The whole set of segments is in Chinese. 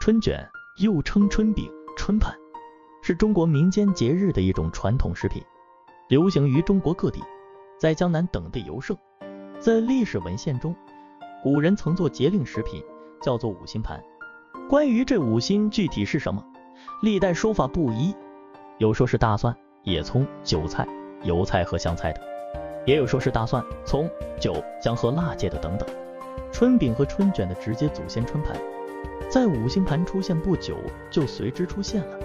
春卷又称春饼、春盘，是中国民间节日的一种传统食品，流行于中国各地，在江南等地尤盛。在历史文献中，古人曾做节令食品，叫做五辛盘。关于这五辛具体是什么，历代说法不一，有说是大蒜、野葱、韭菜、油菜和香菜的，也有说是大蒜、葱、酒、姜和辣芥的等等。春饼和春卷的直接祖先春盘，在五辛盘出现不久就随之出现了。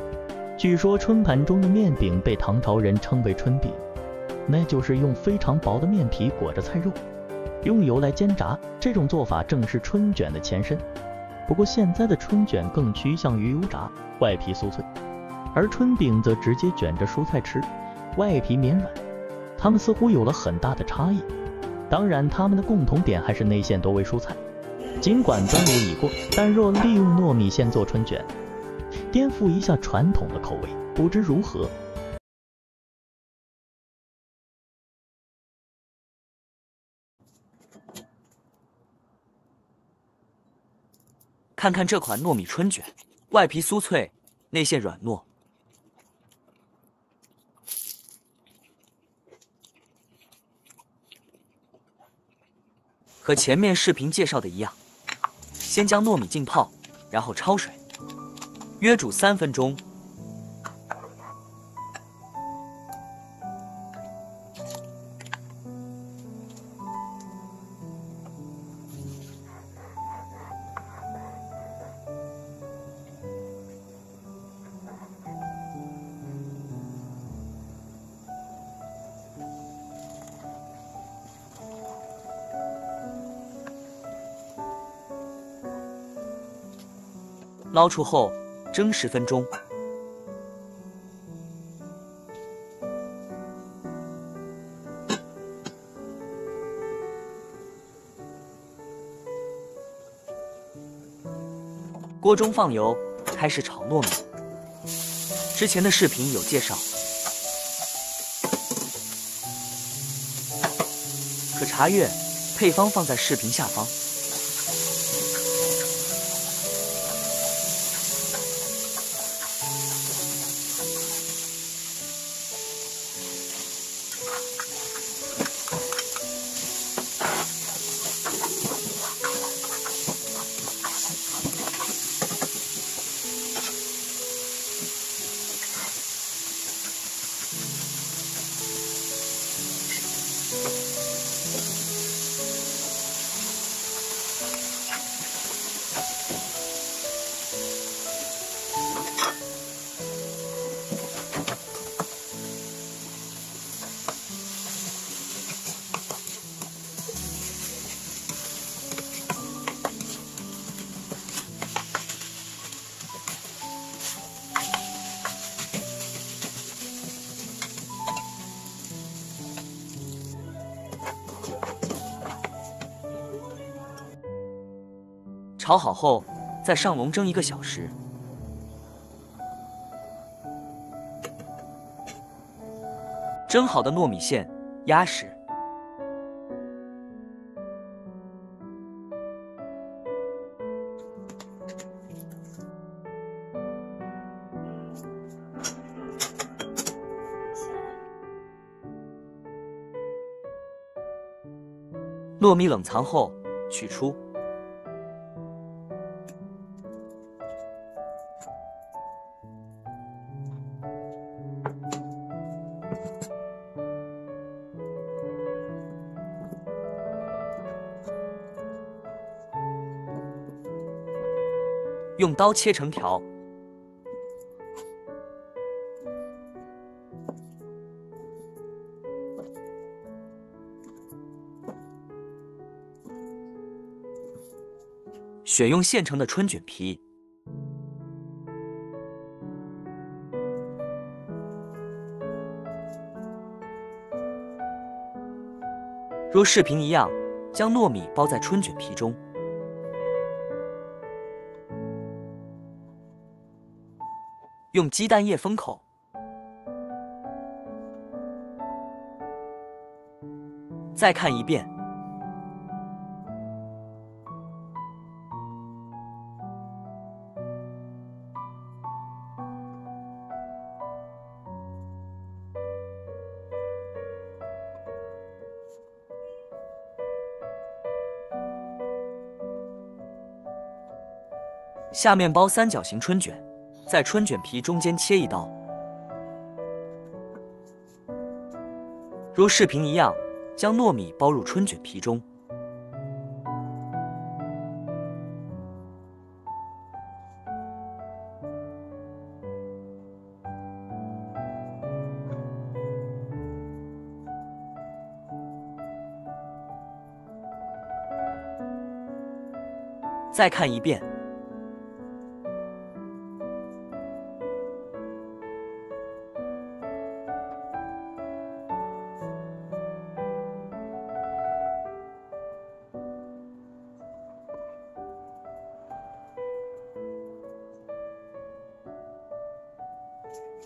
据说春盘中的面饼被唐朝人称为春饼，那就是用非常薄的面皮裹着菜肉，用油来煎炸，这种做法正是春卷的前身。不过现在的春卷更趋向于油炸，外皮酥脆，而春饼则直接卷着蔬菜吃，外皮绵软，它们似乎有了很大的差异。当然它们的共同点还是内馅多为蔬菜。尽管端午已过，但若利用糯米线做春卷，颠覆一下传统的口味，不知如何？看看这款糯米春卷，外皮酥脆，内馅软糯。和前面视频介绍的一样，先将糯米浸泡，然后焯水，约煮3分钟。捞出后蒸10分钟。锅中放油，开始炒糯米。之前的视频有介绍，可查阅配方放在视频下方。炒好后，再上笼蒸1个小时。蒸好的糯米线压实，糯米冷藏后取出。用刀切成条，选用现成的春卷皮。如视频一样，将糯米包在春卷皮中。用鸡蛋液封口，再看一遍。下面包三角形春卷，在春卷皮中间切一刀，如视频一样，将糯米包入春卷皮中。再看一遍。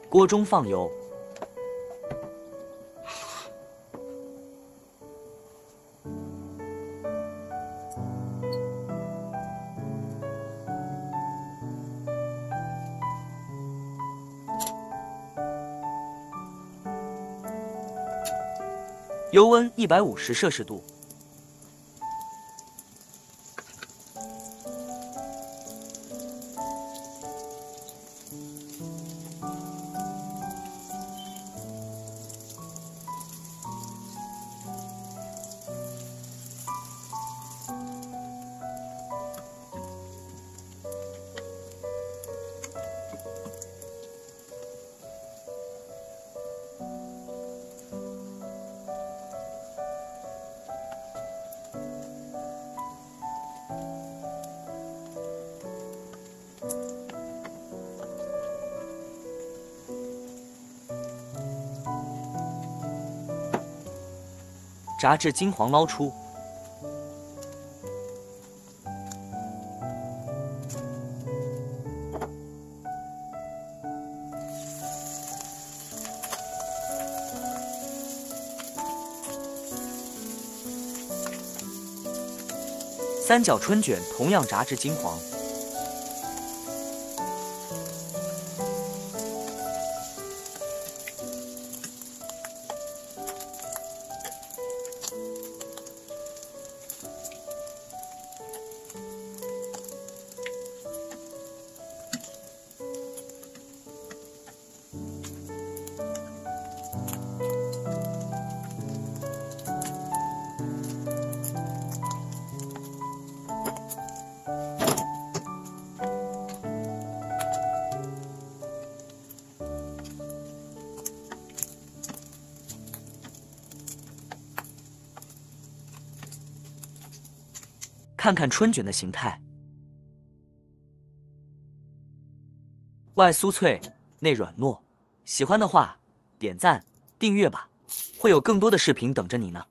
锅中放油，油温150摄氏度。炸至金黄捞出，三角春卷同样炸至金黄。看看春卷的形态，外酥脆，内软糯。喜欢的话，点赞、订阅吧，会有更多的视频等着你呢。